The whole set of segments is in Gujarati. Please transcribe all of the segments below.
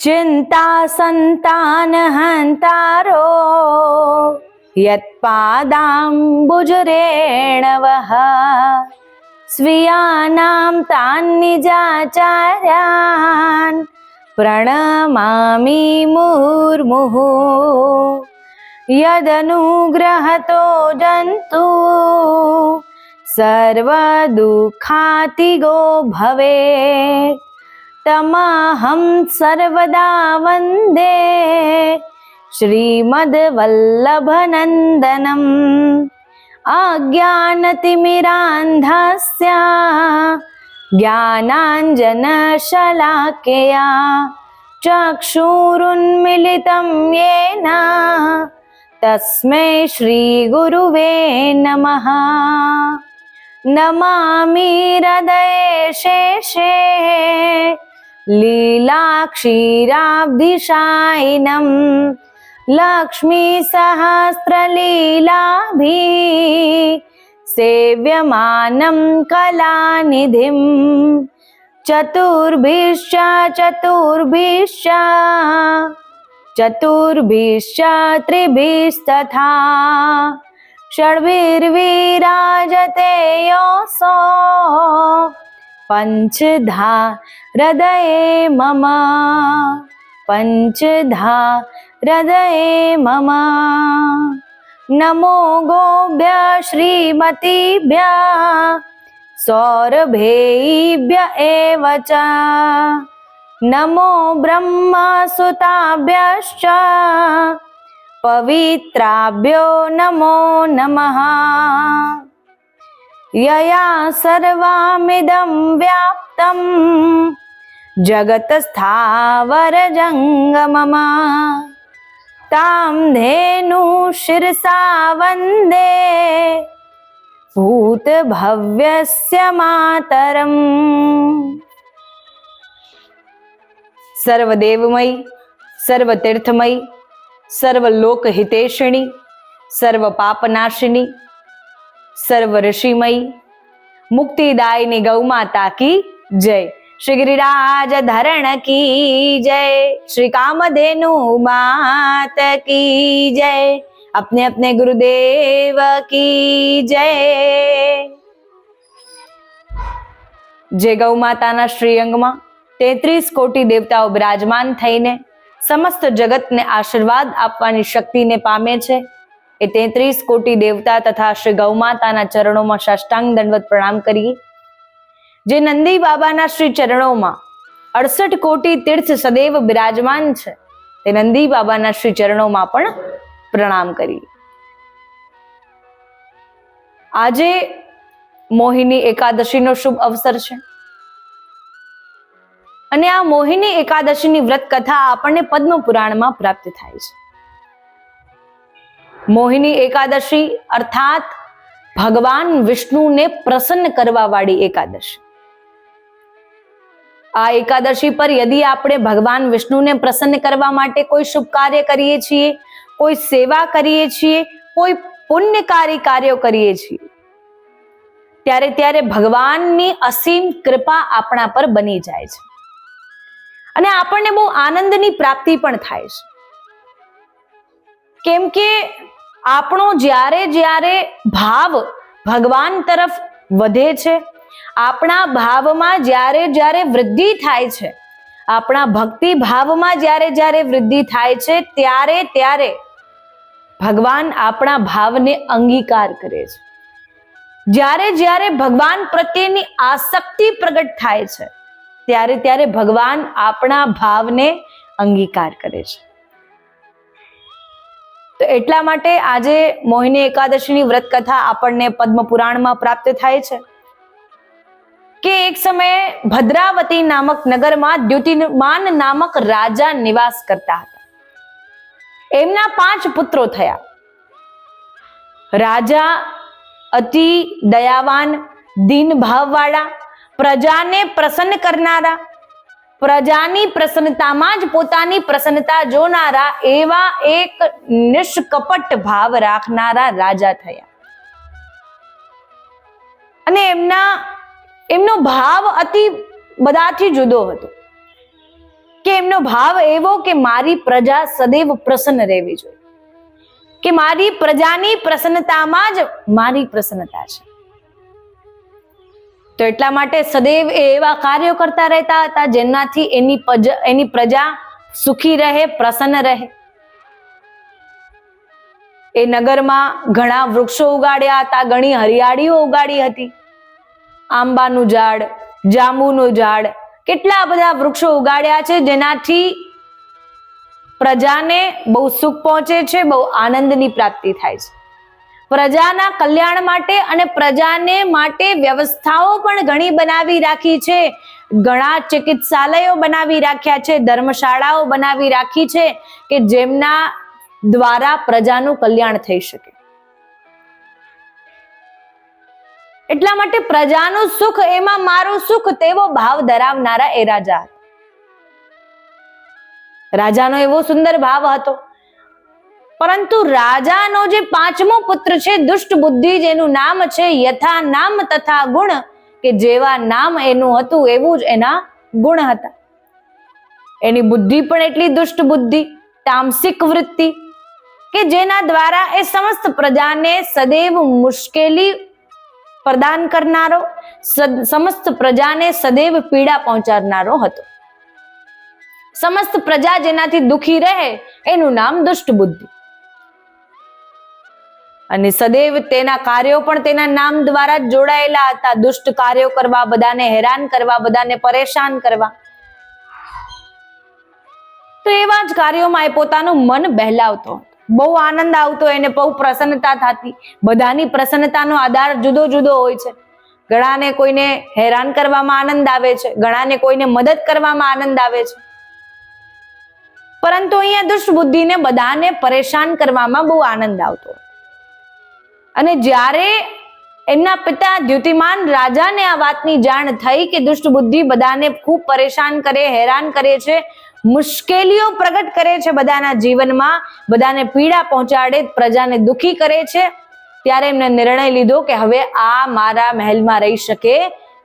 चिंता संतान हंतारो यत्पादाम्बुजरेणवः स्वीयानां तान् निजाचार्यान् प्रणमामि मुहुर्मुहुः। यदनुग्रहतो जन्तु सर्वदुःखातिगो भवेत् तमहं सर्वदा वन्दे श्रीमद्वल्लभनन्दनम्। अज्ञानतिमिरान्धस्य ज्ञानाञ्जनशलाकया चक्षुरुन्मीलितं येन तस्मै श्रीगुरुवे नमः। नमामि हृदये शेषे लीलाक्षीराब्धिशायिनं लक्ष्मीसहस्रलीलाभिः सेव्यमानं कलानिधिं चतुर्भिश्च त्रिभिस्तथा षड्भिर्विराजते योऽसौ पञ्चधा हृदये मम नमो गोभ्य श्रीमतीभ्य सौरभेभ्य एव च नमो ब्रह्मसुताभ्यश्च पवित्राभ्यो नमो नमः। यया सर्वमिदं व्याप्तं जगत्स्थावरजङ्गमम् तां धेनु शिरसा वन्दे भूतभव्यस्य मातरम्। सर्वदेवमयी सर्वतीर्थमयी सर्वलोकहितेशिणी सर्वपापनाशिनी सर्व ऋषिमयी मुक्तिदायिनी गौमाता की जय। श्री गिरिराज धरण की जय। श्री कामधेनु मात की जय। अपने अपने गुरुदेव की जय। जे गौमाताना श्रीअंगમાં 33 કોટી દેવતાઓ બિરાજમાન થઈને સમસ્ત જગતને આશીર્વાદ આપવાની શક્તિને પામે છે એ 33 કોટી દેવતા તથા શ્રી ગૌમાતાના ચરણોમાં સાષ્ટાંગ દંડવત પ્રણામ કરીએ। જે નંદી બાબાના શ્રી ચરણોમાં 68 કોટી તીર્થ સદૈવ બિરાજમાન છે તે નંદી બાબાના શ્રી ચરણોમાં પણ પ્રણામ કરીએ। આજે મોહિની એકાદશીનો શુભ અવસર છે અને આ મોહિની એકાદશીની વ્રત કથા આપણને પદ્મ પુરાણમાં પ્રાપ્ત થાય છે। મોહિની એકાદશી અર્થાત ભગવાન વિષ્ણુને પ્રસન્ન કરવા વાળી એકાદશી। આ એકાદશી પર यदि આપણે ભગવાન વિષ્ણુને પ્રસન્ન કરવા માટે કોઈ શુભ કાર્ય કરીએ છીએ, કોઈ સેવા કરીએ છીએ, કોઈ પુણ્યકારી કાર્યો કરીએ છીએ ત્યારે ભગવાનની અસીમ કૃપા આપણા પર બની જાય છે અને આપણને બહુ આનંદની પ્રાપ્તિ પણ થાય છે। કેમ કે આપણો જ્યારે ભાવ ભગવાન તરફ વધે છે, આપણા ભાવમાં જ્યારે વૃદ્ધિ થાય છે, આપણા ભક્તિ ભાવમાં જ્યારે વૃદ્ધિ થાય છે ત્યારે ભગવાન આપણા ભાવને અંગીકાર કરે છે। જ્યારે ભગવાન પ્રત્યેની આસક્તિ પ્રગટ થાય છે ત્યારે ભગવાન આપણા ભાવને અંગીકાર કરે છે। તો એટલા માટે આજે મોહિની એકાદશીની વ્રત કથા આપણને પદ્મ પુરાણમાં પ્રાપ્ત થાય છે કે એક સમયે ભદ્રાવતી નામક નગરમાં દ્યુતિમાન નામક રાજા નિવાસ કરતા હતા। એમના 5 પુત્રો થયા। રાજા અતિ દયાવાન, દીન ભાવવાળા, પ્રજાને પ્રસન્ન કરનારા, પ્રજાની પ્રસન્નતામાં જ પોતાની પ્રસન્નતા જોનારા એવા એક નિષ્કપટ ભાવ રાખનારા રાજા થયા। અને એમનો ભાવ અતિ બધાથી જુદો હતો। કે એમનો ભાવ એવો કે મારી પ્રજા સદૈવ પ્રસન્ન રહેવી જોઈએ, કે મારી પ્રજાની પ્રસન્નતામાં જ મારી પ્રસન્નતા છે. તો એટલા માટે સદૈવ એવા કાર્યો કરતા રહેતા હતા જેનાથી એની પ્રજા સુખી રહે, પ્રસન્ન રહે. એ નગરમાં ઘણા વૃક્ષો ઉગાડ્યા હતા, ઘણી હરિયાળીઓ ઉગાડી હતી. આંબાનું ઝાડ, જાંબુનું ઝાડ, કેટલા બધા વૃક્ષો ઉગાડ્યા છે જેનાથી પ્રજાને બહુ સુખ પહોંચે છે, બહુ આનંદની પ્રાપ્તિ થાય છે. પ્રજાના કલ્યાણ માટે અને પ્રજાને માટે વ્યવસ્થાઓ પણ ઘણી બનાવી રાખી છે. ઘણા ચિકિત્સાલયો બનાવી રાખ્યા છે, ધર્મશાળાઓ બનાવી રાખી છે કે જેમના દ્વારા પ્રજાનું કલ્યાણ થઈ શકે. એટલા માટે પ્રજાનું સુખ એમાં મારું સુખ તેવો ભાવ ધરાવનારા એ રાજા. રાજાનો એવો સુંદર ભાવ હતો. પરંતુ રાજાનો જે પાંચમો પુત્ર છે દુષ્ટ બુદ્ધિ, જેનું નામ છે યથા નામ તથા ગુણ, કે જેવા નામ એનું હતું એવું જ એના ગુણ હતા. એની બુદ્ધિ પણ એટલી દુષ્ટ બુદ્ધિ, તામસિક વૃત્તિ, કે જેના દ્વારા એ સમસ્ત પ્રજાને સદૈવ મુશ્કેલી પ્રદાન કરનારો, સમસ્ત પ્રજાને સદૈવ પીડા પહોંચાડનારો હતો. સમસ્ત પ્રજા જેનાથી દુખી રહે એનું નામ દુષ્ટ બુદ્ધિ. અને સદૈવ તેના કાર્યો પણ તેના નામ દ્વારા જ જોડાયેલા હતા. દુષ્ટ કાર્યો કરવા, બધાને હેરાન કરવા, બધાને પરેશાન કરવા. તો એવા જ કાર્યોમાં એ પોતાનું મન બહેલાવતો હતો. બહુ આનંદ આવતો, એને બહુ પ્રસન્નતા થતી. બધાની પ્રસન્નતાનો આધાર જુદો જુદો હોય છે. ઘણાને કોઈને હેરાન કરવામાં આનંદ આવે છે, ઘણાને કોઈને મદદ કરવામાં આનંદ આવે છે. પરંતુ અહીંયા દુષ્ટ બુદ્ધિને બધાને પરેશાન કરવામાં બહુ આનંદ આવતો. અને જ્યારે એમના પિતા દ્યુતિમાન રાજાને આ વાતની જાણ થઈ કે દુષ્ટ બુદ્ધિ બધાને ખૂબ પરેશાન કરે, હેરાન કરે છે, મુશ્કેલીઓ પ્રગટ કરે છે બધાના જીવનમાં, બધાને પીડા પહોંચાડે, પ્રજાને દુખી કરે છે, ત્યારે એમને નિર્ણય લીધો કે હવે આ મારા મહેલમાં રહી શકે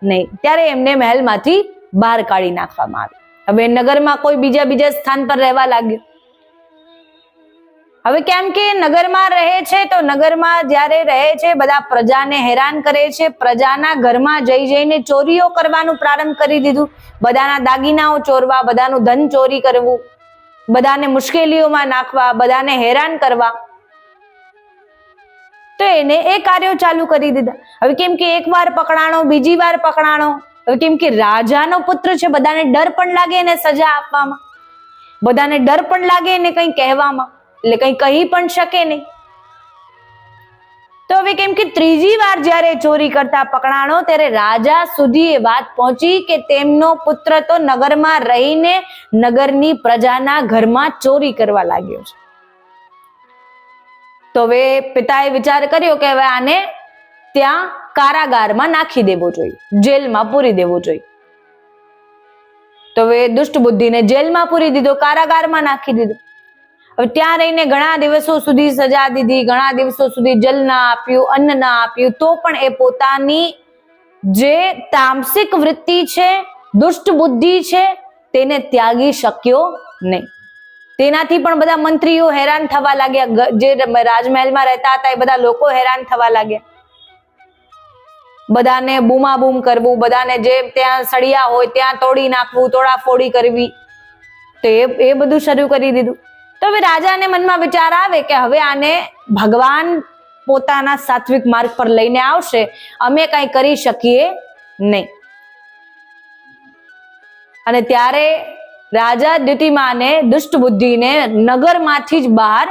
નહીં. ત્યારે એમને મહેલમાંથી બહાર કાઢી નાખવામાં આવી. હવે નગરમાં કોઈ બીજા સ્થાન પર રહેવા લાગ્યું. હવે કેમ કે નગરમાં રહે છે તો નગરમાં જ્યારે રહે છે બધા પ્રજાને હેરાન કરે છે. પ્રજાના ઘરમાં જઈને ચોરીઓ કરવાનું પ્રારંભ કરી દીધું. બધાના દાગીનાઓ ચોરવા, બધાનું ધન ચોરી કરવું, બધાને મુશ્કેલીઓમાં નાખવા, બધાને હેરાન કરવા. તો એને એ કાર્યો ચાલુ કરી દીધા. હવે કેમ કે એક વાર પકડાણો, બીજી વાર પકડાણો. હવે કેમ કે રાજાનો પુત્ર છે, બધાને ડર પણ લાગે એને સજા આપવામાં, બધાને ડર પણ લાગે એને કંઈ કહેવામાં, એટલે કંઈ કહી પણ શકે નહીં. તો હવે કેમ કે ત્રીજી વાર જ્યારે ચોરી કરતા પકડાણો ત્યારે રાજા સુધી એ વાત પહોંચી કે તેમનો પુત્ર તો નગરમાં રહીને નગરની પ્રજાના ઘરમાં ચોરી કરવા લાગ્યો છે. તો હવે પિતાએ વિચાર કર્યો કે હવે આને ત્યાં કારાગારમાં નાખી દેવો જોઈએ, જેલમાં પૂરી દેવો જોઈએ. તો હવે દુષ્ટ બુદ્ધિને જેલમાં પૂરી દીધો, કારાગારમાં નાખી દીધો. હવે ત્યાં રહીને ઘણા દિવસો સુધી સજા દીધી, ઘણા દિવસો સુધી જલ ના આપ્યું, અન્ન ના આપ્યું, તો પણ એ પોતાની જે તામસિક વૃત્તિ છે, દુષ્ટ બુદ્ધિ છે, તેને ત્યાગી શક્યો નહીં. તેનાથી પણ બધા મંત્રીઓ હેરાન થવા લાગ્યા, જે રાજમહેલમાં રહેતા હતા એ બધા લોકો હેરાન થવા લાગ્યા. બધાને બૂમાબૂમ કરવું, બધાને જે ત્યાં સળિયા હોય ત્યાં તોડી નાખવું, તોડાફોડી કરવી, તો એ બધું શરૂ કરી દીધું. તો હવે રાજાને મનમાં વિચાર આવે કે હવે આને ભગવાન પોતાના સાત્વિક માર્ગ પર લઈને આવશે, અમે કઈ કરી શકીએ નહીં. અને ત્યારે રાજા દ્યુતિમાને દુષ્ટ બુદ્ધિને નગરમાંથી જ બહાર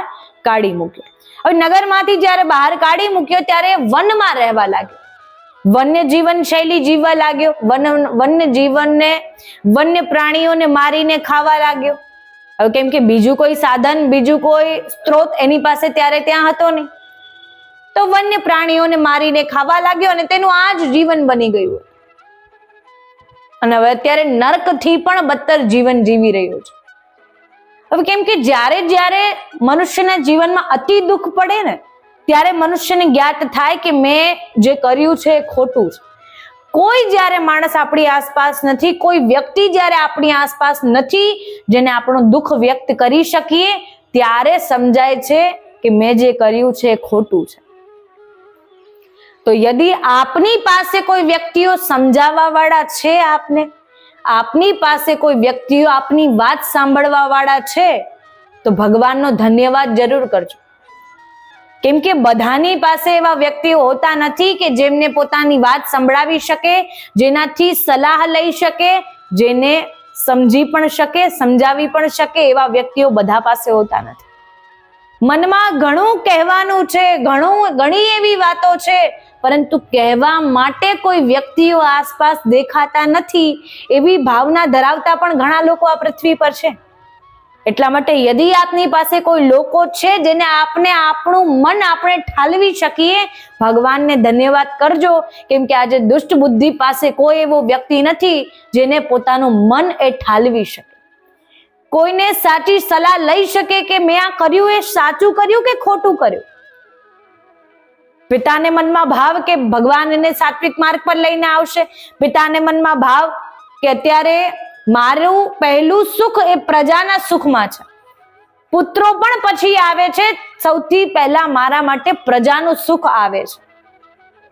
કાઢી મૂક્યો. હવે નગરમાંથી જ્યારે બહાર કાઢી મૂક્યો ત્યારે વનમાં રહેવા લાગ્યો, વન્ય જીવન શૈલી જીવવા લાગ્યો, વન્ય જીવનને, વન્ય પ્રાણીઓને મારીને ખાવા લાગ્યો. હવે કેમ કે બીજું કોઈ સાધન, બીજું કોઈ સ્ત્રોત એની પાસે ત્યારે ત્યાં હતો નહીં, તો વન્ય પ્રાણીઓને મારીને ખાવા લાગ્યો અને તેનું આ જ જીવન બની ગયું. અને હવે અત્યારે નર્કથી પણ બદતર જીવન જીવી રહ્યો છે. હવે કેમ કે જ્યારે મનુષ્યના જીવનમાં અતિ દુઃખ પડે ને ત્યારે મનુષ્યને જ્ઞાત થાય કે મેં જે કર્યું છે એ ખોટું છે. કોઈ જ્યારે માણસ આપણી આસપાસ નથી, કોઈ વ્યક્તિ જ્યારે આપણી આસપાસ નથી જેને આપણું દુઃખ વ્યક્ત કરી શકીએ, ત્યારે સમજાય છે કે મેં જે કર્યું છે એ ખોટું છે. તો યદિ આપની પાસે કોઈ વ્યક્તિઓ સમજાવવા વાળા છે, આપની પાસે કોઈ વ્યક્તિઓ આપની વાત સાંભળવા વાળા છે, તો ભગવાનનો ધન્યવાદ જરૂર કરજો. કેમ કે બધાની પાસે એવા વ્યક્તિઓ હોતા નથી કે જેમને પોતાની વાત સંભળાવી શકે, જેનાથી સલાહ લઈ શકે, જેને સમજી પણ શકે, સમજાવી પણ શકે. એવા વ્યક્તિઓ બધા પાસે હોતા નથી. મનમાં ઘણું કહેવાનું છે, ઘણી એવી વાતો છે, પરંતુ કહેવા માટે કોઈ વ્યક્તિઓ આસપાસ દેખાતા નથી. એવી ભાવના ધરાવતા પણ ઘણા લોકો આ પૃથ્વી પર છે. એટલા માટે યદિ આપની પાસે કોઈ લોકો છે જેને આપણું મન આપણે ઠાલવી શકીએ, ભગવાનને ધન્યવાદ કરજો. કેમ કે આજે દુષ્ટ બુદ્ધિ પાસે કોઈ એવો વ્યક્તિ નથી જેને પોતાનું મન એ ઠાલવી શકે, કોઈને સાચી સલાહ લઈ શકે કે મેં આ કર્યું એ સાચું કર્યું કે ખોટું કર્યું. પિતાને મનમાં ભાવ કે ભગવાન એને સાત્વિક માર્ગ પર લઈને આવશે, પિતાને મનમાં ભાવ કે અત્યારે મારું પહેલું સુખ એ પ્રજાના સુખમાં છે, પુત્રો પણ પછી આવે છે, સૌથી પહેલા મારા માટે પ્રજાનું સુખ આવે છે,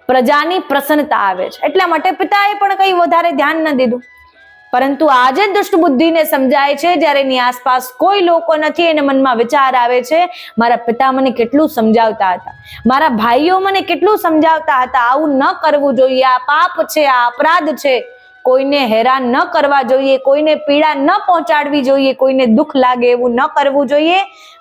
પ્રજાની પ્રસન્નતા આવે છે. એટલા માટે પિતાએ પણ કઈ વધારે ધ્યાન ન દીધું. પરંતુ આજે દુષ્ટ બુદ્ધિને સમજાય છે, જ્યારે એની આસપાસ કોઈ લોકો નથી, એને મનમાં વિચાર આવે છે, મારા પિતા મને કેટલું સમજાવતા હતા, મારા ભાઈઓ મને કેટલું સમજાવતા હતા, આવું ન કરવું જોઈએ, આ પાપ છે, આ અપરાધ છે, કોઈને હેરાન ન કરવા જોઈએ, કોઈને પીડા ન પહોંચાડવી જોઈએ, કોઈને દુઃખ લાગે એવું ન કરવું જોઈએ.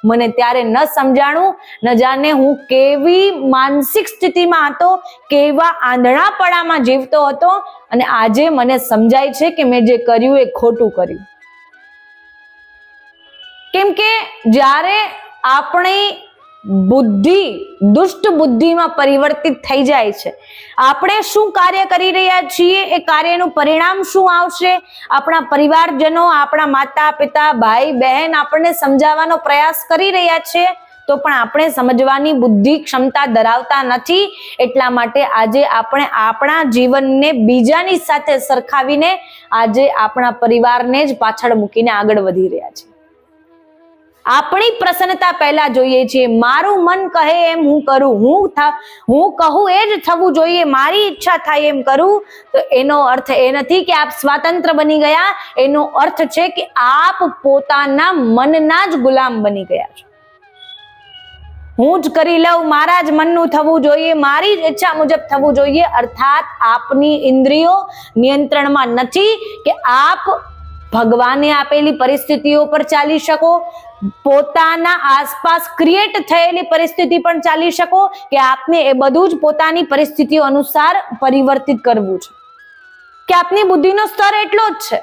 મને ત્યારે ન સમજાણું, ન જાણે હું કેવી માનસિક સ્થિતિમાં હતો, કેવા આંધળાપણામાં જીવતો હતો, અને આજે મને સમજાય છે કે મેં જે કર્યું એ ખોટું કર્યું. કેમ કે જ્યારે આપણી બુદ્ધિ દુષ્ટ બુદ્ધિમાં પરિવર્તિત થઈ જાય છે, આપણે શું કાર્ય કરી રહ્યા છીએ, એ કાર્યનું પરિણામ શું આવશે, આપણા પરિવારજનો, આપણા માતા પિતા, ભાઈ બહેન આપણને સમજાવવાનો પ્રયાસ કરી રહ્યા છે, તો પણ આપણે સમજવાની બુદ્ધિ ક્ષમતા ધરાવતા નથી. એટલા માટે આજે આપણે આપણા જીવનને બીજાની સાથે સરખાવીને આજે આપણા પરિવારને જ પાછળ મૂકીને આગળ વધી રહ્યા છે. આપણી પ્રસન્નતા પહેલા જોઈએ છીએ. મારું મન કહે એમ હું કરું, હું કહું એ જ થવું જોઈએ, મારી ઈચ્છા થાય એમ કરું. તો એનો અર્થ એ નથી કે આપ સ્વતંત્ર બની ગયા, એનો અર્થ છે કે આપ પોતાના મનના જ ગુલામ બની ગયા છો. હું જ કરી લઉં, મારા જ મનનું થવું જોઈએ, મારી જ ઈચ્છા મુજબ થવું જોઈએ. અર્થાત આપની ઇન્દ્રિયો નિયંત્રણમાં નથી કે આપ ભગવાને આપેલી પરિસ્થિતિઓ પર ચાલી શકો, પોતાના આસપાસ ક્રિએટ થયેલી પરિસ્થિતિ પણ ચાલી શકો, કે આપને એ બધું જ પોતાની પરિસ્થિતિઓ અનુસાર પરિવર્તિત કરવું છે, કે આપની બુદ્ધિનો સ્તર એટલો જ છે.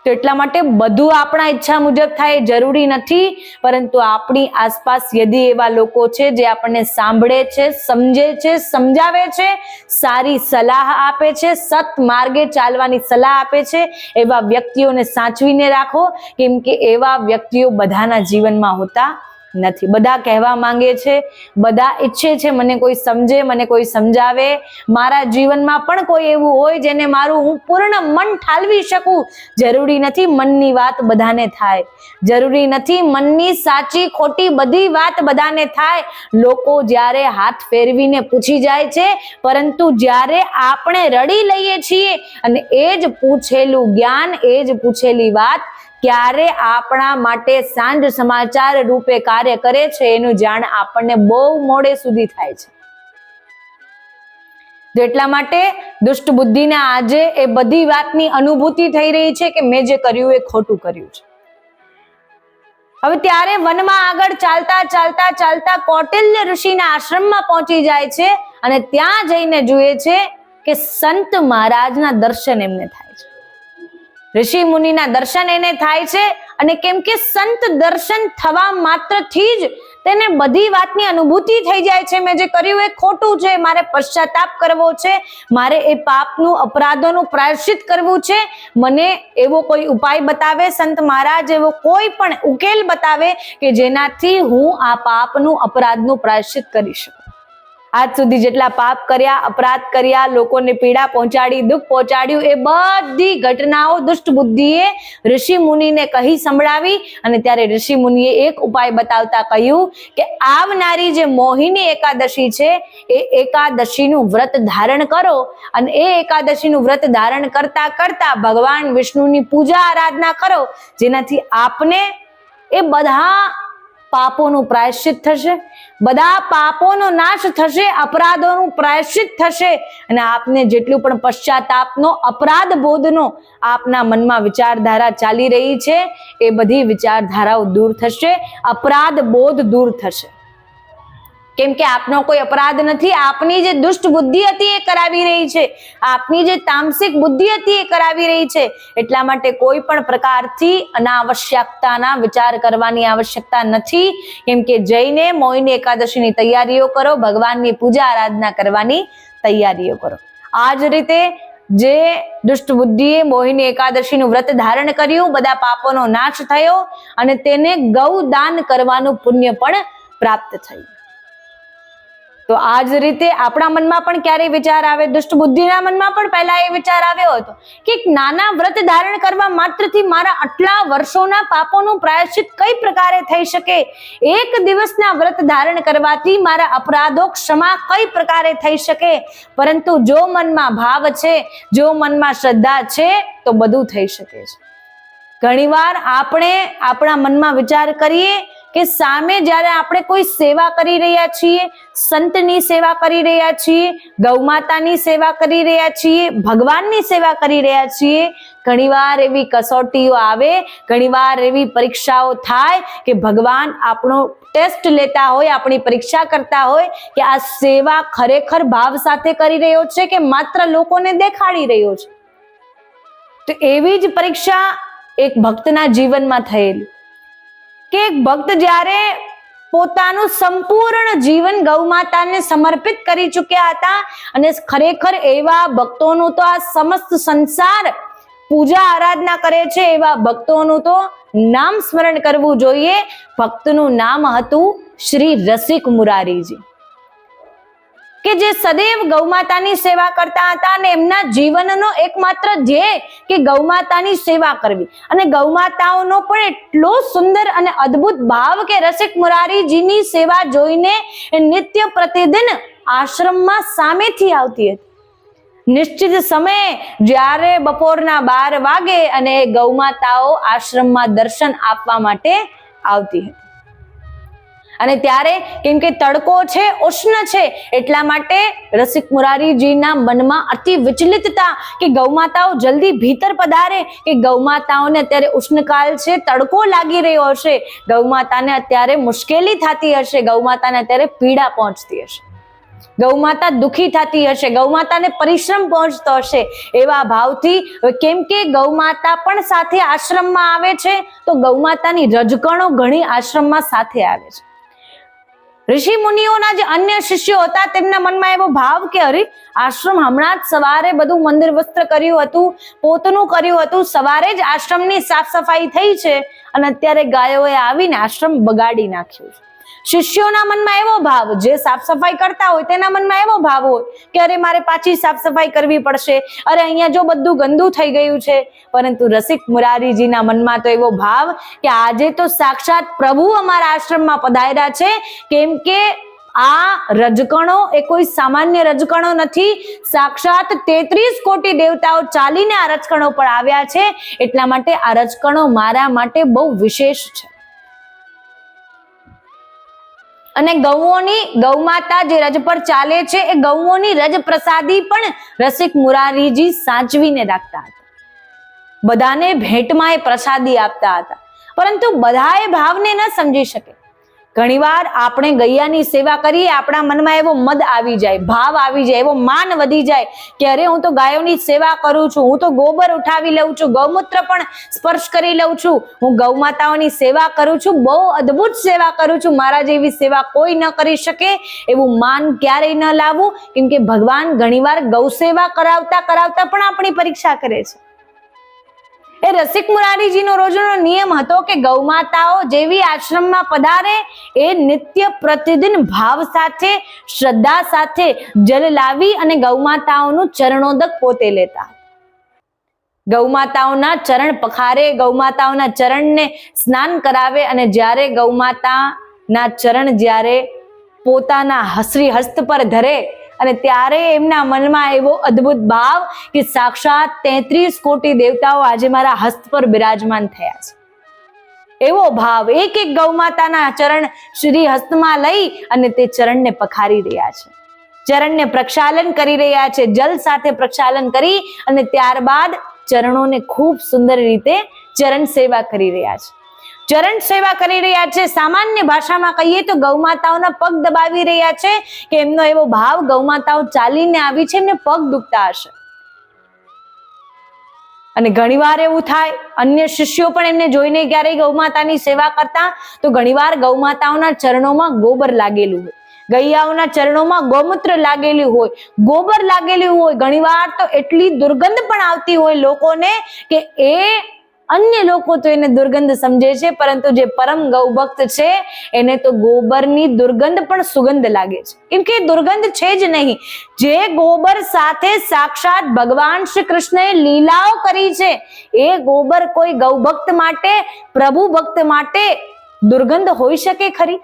તો એટલા માટે બધું આપણા ઈચ્છા મુજબ થાય જરૂરી નથી, પરંતુ આપણી આસપાસ યદિ એવા લોકો છે જે આપણને સાંભળે છે, સમજે છે, સમજાવે છે, સારી સલાહ આપે છે, સત માર્ગે ચાલવાની સલાહ આપે છે, એવા વ્યક્તિઓને સાચવીને રાખો. કેમ કે એવા વ્યક્તિઓ બધાના જીવનમાં હોતા નથી. બધા કહેવા માંગે છે, બધા ઈચ્છે છે મને કોઈ સમજે, મને કોઈ સમજાવે, મારા જીવનમાં પણ કોઈ એવું હોય જેને મારું હું પૂર્ણ મન ઠાલવી શકું. જરૂરી નથી મનની વાત બધાને થાય, જરૂરી નથી મનની સાચી ખોટી બધી વાત બધાને થાય. લોકો જ્યારે હાથ ફેરવીને પૂછી જાય છે, પરંતુ જ્યારે આપણે રડી લઈએ છીએ અને એ જ પૂછેલું જ્ઞાન, એ જ પૂછેલી વાત ક્યારે આપણા માટે સાંજ સમાચાર રૂપે કાર્ય કરે છે, એનું જાણ આપણને બહુ મોડે સુધી થાય છે. એટલા માટે દુષ્ટ બુદ્ધિને આજે એ બધી વાતની અનુભૂતિ થઈ રહી છે કે મેં જે કર્યું એ ખોટું કર્યું છે. હવે ત્યારે વનમાં આગળ ચાલતા ચાલતા ચાલતા કૌટિલ્ય ઋષિના આશ્રમમાં પહોંચી જાય છે, અને ત્યાં જઈને જુએ છે કે સંત મહારાજના દર્શન એમને થાય છે, ઋષિ મુનિના દર્શન એને થાય છે. અને કેમ કે સંત દર્શન થવા માત્રથી જ તેને બધી વાતની અનુભૂતિ થઈ જાય છે, મેં જે કર્યું એ ખોટું છે, મારે પશ્ચાતાપ કરવો છે, મારે એ પાપનું અપરાધોનું પ્રાયશ્ચિત કરવું છે. મને એવો કોઈ ઉપાય બતાવે સંત મહારાજ, એવો કોઈ પણ ઉકેલ બતાવે કે જેનાથી હું આ પાપનું અપરાધનું પ્રાયશ્ચિત કરી શકું. આજ સુધી જેટલા પાપ કર્યા, અપરાધ કર્યા, લોકોને પીડા પહોંચાડી, દુઃખ પહોંચાડ્યું, એ બધી ઘટનાઓ દુષ્ટ બુદ્ધિએ ઋષિ મુનિને કહી સંભળાવી. અને ત્યારે ઋષિ મુનિએ એક ઉપાય બતાવતા કહ્યું કે આવનારી જે મોહિની એકાદશી છે એ એકાદશીનું વ્રત ધારણ કરો, અને એ એકાદશીનું વ્રત ધારણ કરતા કરતા ભગવાન વિષ્ણુની પૂજા આરાધના કરો, જેનાથી આપને એ બધા પાપોનું પ્રાયશ્ચિત થશે, બધા પાપોનો નાશ થશે, અપરાધોનું પ્રાયશ્ચિત થશે, અને આપને જેટલું પણ પશ્ચાતાપનો, અપરાધ બોધનો આપના મનમાં વિચારધારા ચાલી રહી છે એ બધી વિચારધારાઓ દૂર થશે, અપરાધ બોધ દૂર થશે. કેમ કે આપનો કોઈ અપરાધ નથી, આપની જે દુષ્ટ બુદ્ધિ હતી એ કરાવી રહી છે, આપની જે તામસિક બુદ્ધિ હતી એ કરાવી રહી છે. એટલા માટે કોઈ પણ પ્રકારથી અનાવશ્યકતાના વિચાર કરવાની આવશ્યકતા નથી. કેમ કે જઈને મોહિની એકાદશીની તૈયારીઓ કરો, ભગવાનની પૂજા આરાધના કરવાની તૈયારીઓ કરો. આ જ રીતે જે દુષ્ટ બુદ્ધિએ મોહિની એકાદશીનું વ્રત ધારણ કર્યું, બધા પાપોનો નાશ થયો, અને તેને ગૌદાન કરવાનું પુણ્ય પણ પ્રાપ્ત થયું. તો આ જ રીતે આપણા મનમાં પણ ક્યારેય વિચાર આવે, દુષ્ટ બુદ્ધિના મનમાં પણ પહેલા એ વિચાર આવ્યો હતો કે નાના વ્રત ધારણ કરવા માત્રથી મારા આટલા વર્ષોના પાપોનું પ્રાયશ્ચિત કઈ પ્રકારે થઈ શકે, એક દિવસના વ્રત ધારણ કરવાથી મારા અપરાધો ક્ષમા કઈ પ્રકારે થઈ શકે. પરંતુ જો મનમાં ભાવ છે, જો મનમાં શ્રદ્ધા છે, તો બધું થઈ શકે છે. ઘણીવાર આપણે આપણા મનમાં વિચાર કરીએ કે સામે જ્યારે આપણે કોઈ સેવા કરી રહ્યા છીએ, સંતની સેવા કરી રહ્યા છીએ, ગૌમાતાની સેવા કરી રહ્યા છીએ, ભગવાનની સેવા કરી રહ્યા છીએ, ઘણીવાર એવી કસોટીઓ આવે, ઘણીવાર એવી પરીક્ષાઓ થાય કે ભગવાન આપણો ટેસ્ટ લેતા હોય, આપણી પરીક્ષા કરતા હોય કે આ સેવા ખરેખર ભાવ સાથે કરી રહ્યો છે કે માત્ર લોકોને દેખાડી રહ્યો છે. તો એવી જ પરીક્ષા એક ભક્તના જીવનમાં થયેલી કે એક ભક્ત જ્યારે પોતાનું સંપૂર્ણ જીવન ગૌમાતાને સમર્પિત કરી ચૂક્યા હતા, અને ખરેખર એવા ભક્તોનું તો આ સમસ્ત સંસાર પૂજા આરાધના કરે છે, એવા ભક્તોનું તો નામ સ્મરણ કરવું જોઈએ. ભક્તનું નામ હતું શ્રી રસિક મુરારીજી, કે જે સદૈવ ગૌમાતાની સેવા કરતા હતા, અને એમના જીવનનો એકમાત્ર ધ્યેય કે ગૌમાતાની સેવા કરવી. અને ગૌમાતાઓનો પણ એટલો સુંદર અને અદ્ભુત ભાવ કે રસિક મુરારીજીની સેવા જોઈને એ નિત્ય પ્રતિદિન આશ્રમમાં સામેથી આવતી હતી. નિશ્ચિત સમયે જ્યારે બપોરના 12 વાગે અને ગૌમાતાઓ આશ્રમમાં દર્શન આપવા માટે આવતી હતી. અને ત્યારે કેમ કે તડકો છે, ઉષ્ણ છે, એટલા માટે રસિક મુરારીજીના મનમાં અતિ વિચલિતતા કે ગૌમાતાઓ જલ્દી ભીતર પધારે, કે ગૌમાતાઓને અત્યારે ઉષ્ણકાલ છે, તડકો લાગી રહ્યો હશે, ગૌમાતાને અત્યારે મુશ્કેલી થતી હશે, ગૌમાતાને અત્યારે પીડા પહોંચતી હશે, ગૌમાતા દુખી થતી હશે, ગૌમાતાને પરિશ્રમ પહોંચતો હશે. એવા ભાવથી, કેમ કે ગૌમાતા પણ સાથે આશ્રમમાં આવે છે, તો ગૌમાતાની રજકણો ઘણી આશ્રમમાં સાથે આવે છે. ઋષિ મુનિઓના જે અન્ય શિષ્યો હતા તેમના મનમાં એવો ભાવ કે અરે આશ્રમ હમણાં જ સવારે બધું મંદિર વસ્ત્ર કર્યું હતું, પોતનું કર્યું હતું, સવારે જ આશ્રમની સાફ સફાઈ થઈ છે, અને અત્યારે ગાયોએ આવીને આશ્રમ બગાડી નાખ્યું છે. શિષ્યોના મનમાં એવો ભાવ, જે સાફ સફાઈ કરતા હોય તેના મનમાં એવો ભાવ હોય કે અરે મારે પાછી સાફ સફાઈ કરવી પડશે, અરે અહીંયા જો બધું ગંદુ થઈ ગયું છે. પરંતુ રસિક મુરારીજીના મનમાં તો એવો ભાવ કે આજે તો સાક્ષાત પ્રભુ અમારા આશ્રમમાં પધાર્યા છે, કેમ કે આ રજકણો એ કોઈ સામાન્ય રજકણો નથી, સાક્ષાત 33 કોટી દેવતાઓ ચાલીને આ રજકણો પર આવ્યા છે, એટલા માટે આ રજકણો મારા માટે બહુ વિશેષ છે. અને ગૌમાતા જે રજ પર ચાલે છે, એ ગૌઓની રજ પ્રસાદી પણ રસિક મુરારીજી સાચવીને રાખતા હતા, બધાને ભેટમાં એ પ્રસાદી આપતા હતા. પરંતુ બધા એ ભાવને ન સમજી શકે. ઘણીવાર આપણે ગૈયાની સેવા કરીએ, આપણા મનમાં એવો મદ આવી જાય, ભાવ આવી જાય, એવો માન વધી જાય કે અરે હું તો ગાયોની સેવા કરું છું, હું તો ગોબર ઉઠાવી લઉં છું, ગૌમૂત્ર પણ સ્પર્શ કરી લઉં છું, હું ગૌમાતાઓની સેવા કરું છું, બહુ અદ્ભુત સેવા કરું છું, મારા જેવી સેવા કોઈ ન કરી શકે, એવું માન ક્યારેય ન લાવવું. કેમ કે ભગવાન ઘણીવાર ગૌ સેવા કરાવતા કરાવતા પણ આપણી પરીક્ષા કરે છે. એ રસિક મુરારીજીનો રોજનો નિયમ હતો કે ગૌમાતાઓ જેવી આશ્રમમાં પધારે એ નિત્ય પ્રતિદિન ભાવ સાથે, શ્રદ્ધા સાથે જલ લાવી અને ગૌમાતાઓનું ચરણોદક પોતે લેતા. ગૌમાતાઓના ચરણ પખારે, ગૌમાતાઓના ચરણને સ્નાન કરાવે અને જ્યારે ગૌમાતાના ચરણ જ્યારે પોતાના શ્રી હસ્ત પર ધરે અને ત્યારે એમના મનમાં એવો અદ્ભુત ભાવ કે સાક્ષાત 33 કોટી દેવતાઓ આજે મારા હસ્ત પર બિરાજમાન થયા છે. એવો ભાવ એક એક ગૌમાતાના ચરણ શ્રી હસ્તમાં લઈ અને તે ચરણને પખારી રહ્યા છે, ચરણને પ્રક્ષાલન કરી રહ્યા છે, જલ સાથે પ્રક્ષાલન કરી અને ત્યારબાદ ચરણોને ખૂબ સુંદર રીતે ચરણ સેવા કરી રહ્યા છે. ચરણ સેવા કરી રહ્યા છે. સામાન્ય ભાષામાં કહીએ તો ગૌમાતાઓના પગ દબાવી રહ્યા છે કે એમનો એવો ભાવ ગૌમાતાઓ ચાલીને આવી છે, એમને પગ દુખતા હશે. અને ઘણીવાર એવું થાય, અન્ય શિષ્યો પણ એમને જોઈને ક્યારેય ગૌમાતાની સેવા કરતા તો ઘણીવાર ગૌમાતાઓના ચરણોમાં ગોબર લાગેલું હોય, ગૈયાઓના ચરણોમાં ગૌમૂત્ર લાગેલું હોય, ગોબર લાગેલું હોય. ઘણીવાર તો એટલી દુર્ગંધ પણ આવતી હોય લોકોને કે એ અન્ય લોકો તો એને દુર્ગંધ સમજે છે, પરંતુ જે પરમ ગૌભક્ત છે એને તો ગોબરની દુર્ગંધ પણ સુગંધ લાગે છે, કેમ કે દુર્ગંધ છે જ નહીં. જે ગોબર સાથે સાક્ષાત ભગવાન શ્રી કૃષ્ણએ લીલાઓ કરી છે એ ગોબર કોઈ ગૌભક્ત માટે, પ્રભુ ભક્ત માટે દુર્ગંધ હોઈ શકે ખરી?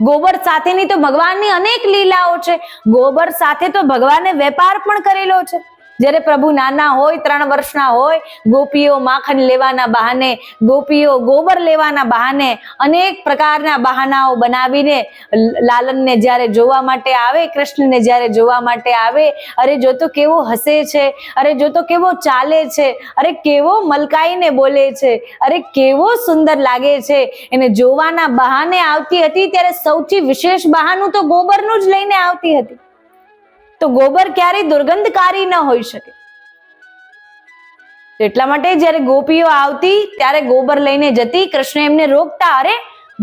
ગોબર સાથેની તો ભગવાનની અનેક લીલાઓ છે. ગોબર સાથે તો ભગવાને વેપાર પણ કરેલો છે. જ્યારે પ્રભુ નાના હોય, 3 વર્ષના હોય, ગોપીઓ માખણ લેવાના બહાને, ગોપીઓ ગોબર લેવાના બહાને અનેક પ્રકારના બહાનાઓ બનાવીને લાલનને જ્યારે જોવા માટે આવે, કૃષ્ણને જ્યારે જોવા માટે આવે, અરે જો તો કેવો હસે છે, અરે જો તો કેવો ચાલે છે, અરે કેવો મલકાઈને બોલે છે, અરે કેવો સુંદર લાગે છે, એને જોવાના બહાને આવતી હતી. ત્યારે સૌથી વિશેષ બહાનું તો ગોબરનું જ લઈને આવતી હતી. તો ગોબર ક્યારેય દુર્ગંધકારી ન હોઈ શકે. એટલા માટે જ્યારે ગોપીઓ આવતી ત્યારે ગોબર લઈને જતી. કૃષ્ણ એમને રોકતા, અરે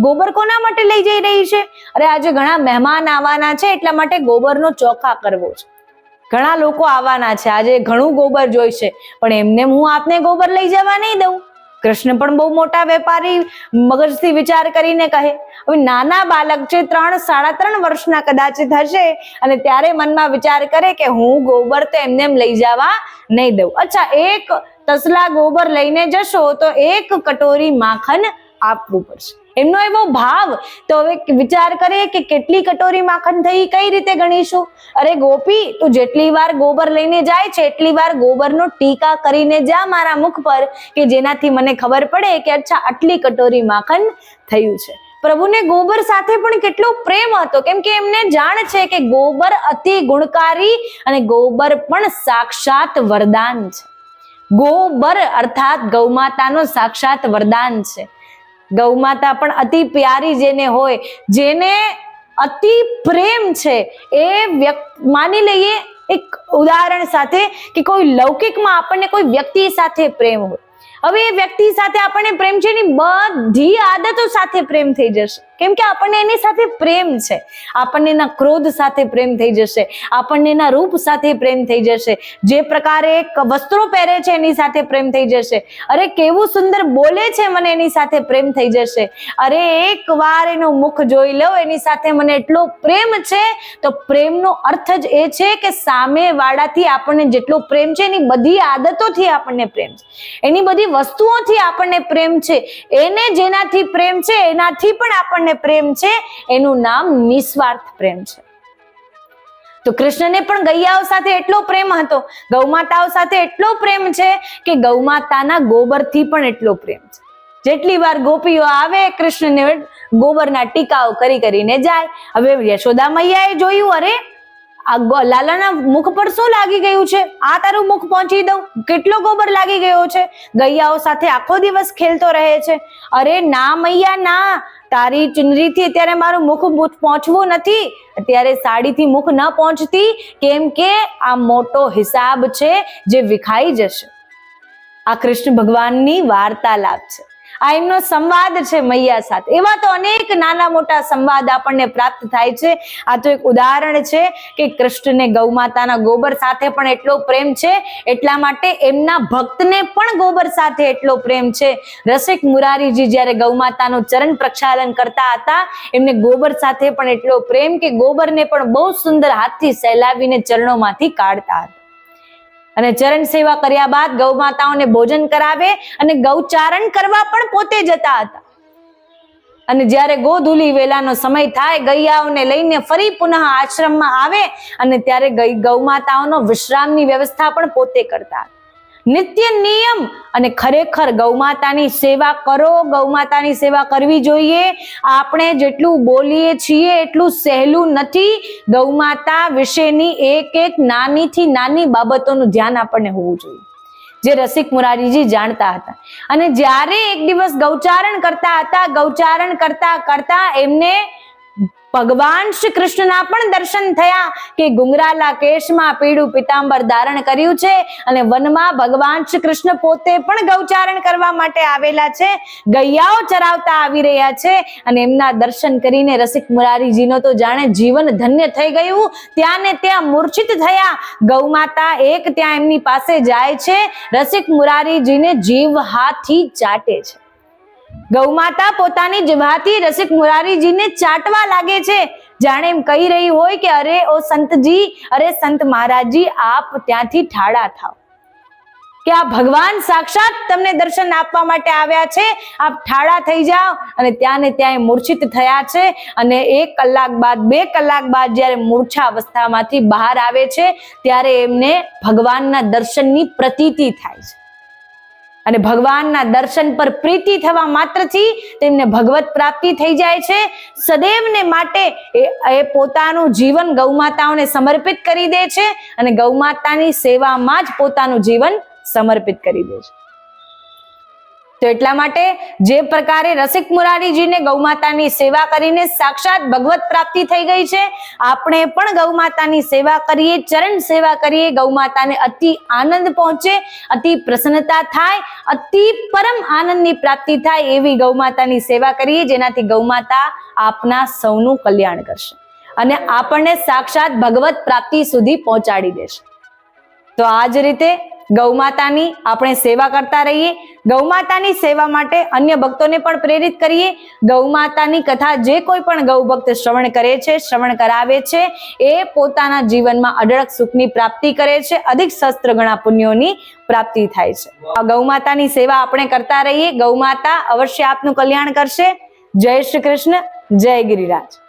ગોબર કોના માટે લઈ જઈ રહી છે? અરે આજે ઘણા મહેમાન આવવાના છે એટલા માટે ગોબરનો ચોખા કરવો છે, ઘણા લોકો આવવાના છે, આજે ઘણું ગોબર જોઈશે, પણ એમને હું આપને ગોબર લઈ જવા નહીં દઉં. કૃષ્ણ પણ બહુ મોટા વેપારી મગજથી વિચાર કરીને કહે. હવે નાના બાળક છે, 3-3.5 વર્ષના કદાચ હશે, અને ત્યારે મનમાં વિચાર કરે કે હું ગોબર તો એમને લઈ જવા નહીં દઉં. અચ્છા, 1 તસલા ગોબર લઈને જશો તો 1 કટોરી માખણ આપવું પડશે. એમનો એવો ભાવ. તો હવે વિચાર કરે કે કેટલી કટોરી માખણ થઈ, કઈ રીતે ગણીશું? અરે ગોપી, તું જેટલી વાર ગોબર લઈને જાય છે એટલી વાર ગોબરનો ટીકા કરીને જા મારા મુખ પર, કે જેનાથી મને ખબર પડે કે અચ્છા આટલી કટોરી માખણ થયું છે. પ્રભુને ગોબર સાથે પણ કેટલો પ્રેમ હતો, કેમ કે એમને જાણ છે કે ગોબર અતિ ગુણકારી અને ગોબર પણ સાક્ષાત વરદાન છે. ગોબર અર્થાત ગૌમાતાનો સાક્ષાત વરદાન છે. ગૌમાતા પણ અતિ પ્યારી જેને હોય, જેને અતિ પ્રેમ છે, એ માની લઈએ એક ઉદાહરણ સાથે કે કોઈ લૌકિકમાં આપણને કોઈ વ્યક્તિ સાથે પ્રેમ હોય. હવે એ વ્યક્તિ સાથે આપણને પ્રેમ છે, એની બધી આદતો સાથે પ્રેમ થઈ જશે, કેમ કે આપણને એની સાથે પ્રેમ છે. આપણને એના ક્રોધ સાથે પ્રેમ થઈ જશે, આપણને એના રૂપ સાથે પ્રેમ થઈ જશે, જે પ્રકારે વસ્ત્રો પહેરે છે એની સાથે પ્રેમ થઈ જશે, અરે કેવું સુંદર બોલે છે મને એની સાથે પ્રેમ થઈ જશે, અરે એક વાર એનું મુખ જોઈ લો એની સાથે મને એટલો પ્રેમ છે. તો પ્રેમનો અર્થ જ એ છે કે સામે વાળાથી આપણને જેટલો પ્રેમ છે એની બધી આદતોથી આપણને પ્રેમ છે, એની બધી વસ્તુઓથી આપણને પ્રેમ છે, એને જેનાથી પ્રેમ છે એનાથી પણ આપણને પ્રેમ છે. એનું નામ નિસ્વાર્થ પ્રેમ છે. તો કૃષ્ણને પણ ગૈયાઓ સાથે એટલો પ્રેમ હતો, ગૌમાતાઓ સાથે એટલો પ્રેમ છે કે ગૌમાતાના ગોબરથી પણ એટલો પ્રેમ છે. જેટલી વાર ગોપીઓ આવે કૃષ્ણને ગોબરના ટીકાઓ કરીને જાય. હવે યશોદા મૈયાએ જોયું, અરે આ લાલાના મુખ પર શું લાગી ગયું છે, આ તારું મુખ પહોંચી દઉં, કેટલો ગોબર લાગી ગયો છે. ગૈયાઓ સાથે આખો દિવસ ખેલતો રહે છે. અરે ના મૈયા ના, તારી ચુનરીથી અત્યારે મારું મુખ પહોંચવું નથી, અત્યારે સાડીથી મુખ ન પહોંચતી, કેમ કે આ મોટો હિસાબ છે જે વિખાઈ જશે. આ કૃષ્ણ ભગવાનની વાર્તાલાપ છે. આ એમનો સંવાદ છે મૈયા સાથે. એવા તો અનેક નાના મોટા સંવાદ આપણને પ્રાપ્ત થાય છે. આ તો એક ઉદાહરણ છે કે કૃષ્ણને ગૌ માતાના ગોબર સાથે પણ એટલો પ્રેમ છે, એટલા માટે એમના ભક્તને પણ ગોબર સાથે એટલો પ્રેમ છે. રસિક મુરારીજી જ્યારે ગૌ માતાનું ચરણ પ્રક્ષાલન કરતા હતા, એમને ગોબર સાથે પણ એટલો પ્રેમ કે ગોબરને પણ બહુ સુંદર હાથથી સહેલાવીને ચરણોમાંથી કાઢતા હતા. અને ચરણ સેવા કર્યા બાદ ગૌ માતાઓને ભોજન કરાવે અને ગૌચારણ કરવા પણ પોતે જતા હતા. અને જ્યારે ગોધૂલી વેલાનો સમય થાય, ગૈયાઓને લઈને ફરી પુનઃ આશ્રમમાં આવે અને ત્યારે ગૌ માતાઓનો વિશ્રામની વ્યવસ્થા પણ પોતે કરતા હતા. નિત્ય નિયમ. અને ખરેખર ગૌ માતાની સેવા કરો, ગૌ માતાની સેવા કરવી જોઈએ. આપણે જેટલું બોલીએ છીએ એટલું સહેલું નથી. ગૌ માતા વિશેની એક એક નાનીથી નાની બાબતોનું ધ્યાન આપણને હોવું જોઈએ, જે રસિક મુરારીજી જાણતા હતા. અને જ્યારે એક દિવસ ગૌચારણ કરતા હતા, ગૌચારણ કરતા કરતા એમને ભગવાન શ્રી કૃષ્ણના પણ દર્શન થયા કે ગુંગરાલા કેશમાં પીળું પીતાંબર ધારણ કર્યું છે અને વનમાં ભગવાન શ્રી કૃષ્ણ પોતે પણ ગૌચારણ કરવા માટે આવેલા છે, ગૈયાઓ ચરાવતા આવી રહ્યા છે. અને એમના દર્શન કરીને રસિક મુરારીજીનો તો જાણે જીવન ધન્ય થઈ ગયું. ત્યાં ને ત્યાં મૂર્છિત થયા. ગૌ માતા એક ત્યાં એમની પાસે જાય છે, રસિક મુરારીજીને જીવ હાથથી ચાટે છે. ગૌ માતા પોતાની જીભાથી રસિક મુરારીજીને ચાટવા લાગે છે, જાણે એમ કહી રહી હોય કે અરે ઓ સંતજી, અરે સંત મહારાજજી, આપ ત્યાંથી ઠાડા થાવ, કે આ ભગવાન સાક્ષાત તમને દર્શન આપવા માટે આવ્યા છે, આપ ઠાડા થઈ જાઓ. અને ત્યાં ને ત્યાં મૂર્છિત થયા છે. અને 1 કલાક બાદ 2 કલાક બાદ જ્યારે મૂર્છા અવસ્થામાંથી બહાર આવે છે, ત્યારે એમને ભગવાનના દર્શનની પ્રતીતિ થાય છે. અને ભગવાનના દર્શન પર પ્રીતિ થવા માત્રથી તેમને ભગવત પ્રાપ્તિ થઈ જાય છે. સદૈવને માટે એ પોતાનું જીવન ગૌ માતાઓને સમર્પિત કરી દે છે અને ગૌ માતાની સેવામાં જ પોતાનું જીવન સમર્પિત કરી દે છે. તો એટલા માટે જે પ્રકારે રસિક મુરારીજીને ગૌ માતાની સેવા કરીને સાક્ષાત ભગવત પ્રાપ્તિ થઈ ગઈ છે, આપણે પણ ગૌ માતાની સેવા કરીએ, ચરણ સેવા કરીએ. ગૌ માતાને અતિ આનંદ પહોંચે, અતિ પ્રસન્નતા થાય, અતિ પરમ આનંદની પ્રાપ્તિ થાય એવી ગૌ માતાની સેવા કરીએ, જેનાથી ગૌ માતા આપના સૌનું કલ્યાણ કરશે અને આપણને સાક્ષાત ભગવત પ્રાપ્તિ સુધી પહોંચાડી દેશે. તો આ જ રીતે ગૌ માતાની આપણે સેવા કરતા રહીએ. ગૌ માતાની સેવા માટે અન્ય ભક્તોને પણ પ્રેરિત કરીએ. ગૌ માતાની કથા જે કોઈ પણ ગૌ ભક્ત શ્રવણ કરે છે, શ્રવણ કરાવે છે, એ પોતાના જીવનમાં અઢળક સુખની પ્રાપ્તિ કરે છે, અધિક સહસ્ત્ર ગણા પુણ્યોની પ્રાપ્તિ થાય છે. ગૌ માતાની સેવા આપણે કરતા રહીએ. ગૌ માતા અવશ્ય આપનું કલ્યાણ કરશે. જય શ્રી કૃષ્ણ, જય ગિરિરાજ.